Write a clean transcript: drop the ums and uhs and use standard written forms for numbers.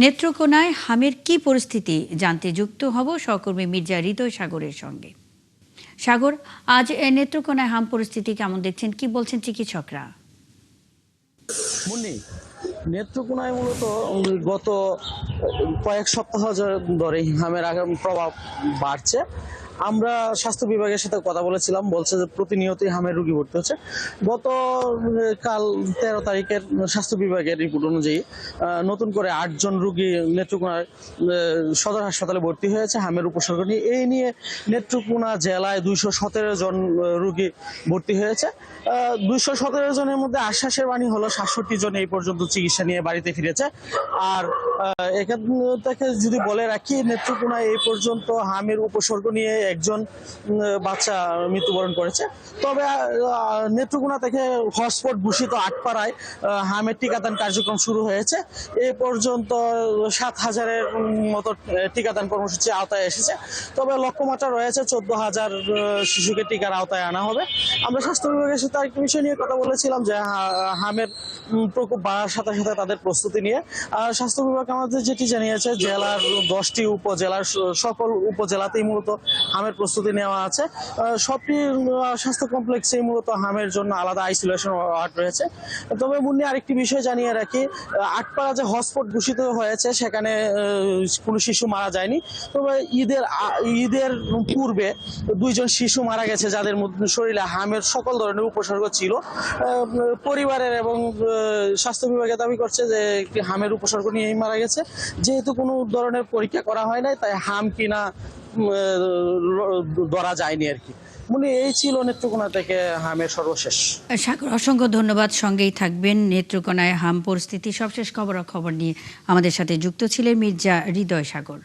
নেত্রকোনায় হামের কি পরিস্থিতি জানতে যুক্ত হব সহকর্মী মির্জা হৃদয় সাগরের সঙ্গে। সাগর, আজ নেত্রকোনায় হাম পরিস্থিতি কেমন দেখছেন, কি বলছেন চিকিৎসকরা? মুন্নি, নেত্রকোনায় মূলত গত কয়েক সপ্তাহ ধরে হামের আগাম প্রভাব বাড়ছে। আমরা স্বাস্থ্য বিভাগের সাথে কথা বলেছিলাম, বলছে যে প্রতিনিয়তই হামের রোগী ভর্তি হচ্ছে। গত কাল 13 তারিখের স্বাস্থ্য বিভাগের রিপোর্ট অনুযায়ী নতুন করে 8 জন রোগী নেত্রকোনার সদর হাসপাতালে ভর্তি হয়েছে হামের উপসর্গ নিয়ে। এই নিয়ে নেত্রকোনা জেলায় 217 জন রোগী ভর্তি হয়েছে। 217 জনের মধ্যে আশ্বাসের বাণী হলো 67 জন এই পর্যন্ত চিকিৎসা নিয়ে বাড়িতে ফিরেছে। আর এখান থেকে যদি বলে রাখি, নেত্রকোনায় এই পর্যন্ত হামের উপসর্গ নিয়ে একজন বাচ্চা মৃত্যুবরণ করেছে। তবে নেত্রকোনা থেকে হটস্পট ঘোষিত আটপাড়ায় হামের টিকাদান কার্যক্রম শুরু হয়েছে। এই পর্যন্ত 7,000-এর মতো টিকাদান কর্মসূচি আওতায় এসেছে। তবে লক্ষ্যমাত্রা রয়েছে 14,000 শিশুকে টিকার আওতায় আনা হবে। আমরা স্বাস্থ্য বিভাগের সাথে আরেকটি বিষয় নিয়ে কথা বলেছিলাম যে হামের প্রকোপ বাড়ার সাথে সাথে তাদের প্রস্তুতি নিয়ে। স্বাস্থ্য বিভাগ আমাদের যেটি জানিয়েছে, জেলার 10টি উপজেলার সকল উপজেলাতেই মূলত হামের প্রস্তুতি নেওয়া আছে। সবটি স্বাস্থ্য কমপ্লেক্সেই মূলত হামের জন্য আলাদা আইসোলেশন ওয়ার্ড রয়েছে। তবে মুন্নি, আরেকটি বিষয় জানিয়ে রাখি, আটপাড়া যে হটস্পট ঘোষিত হয়েছে সেখানে কোনো শিশু মারা যায়নি। তবে ঈদের পূর্বে 2 জন শিশু মারা গেছে যাদের মধ্যে শরীরে হামের সকল ধরনের উপসর্গ ছিল। পরিবারের এবং স্বাস্থ্য বিভাগে দাবি করছে যে হামের উপসর্গ নিয়েই মারা গেছে। যেহেতু কোনো ধরনের পরীক্ষা করা হয় নাই, তাই হাম কিনা ধরা যায়নি আর কি। মানে এই ছিল নেত্রকোনা থেকে হামের সর্বশেষ। সাগর, অসংখ্য ধন্যবাদ। সঙ্গেই থাকবেন। নেত্রকোনায় হাম পরিস্থিতি সবশেষ খবরাখবর নিয়ে আমাদের সাথে যুক্ত ছিলেন মির্জা হৃদয় সাগর।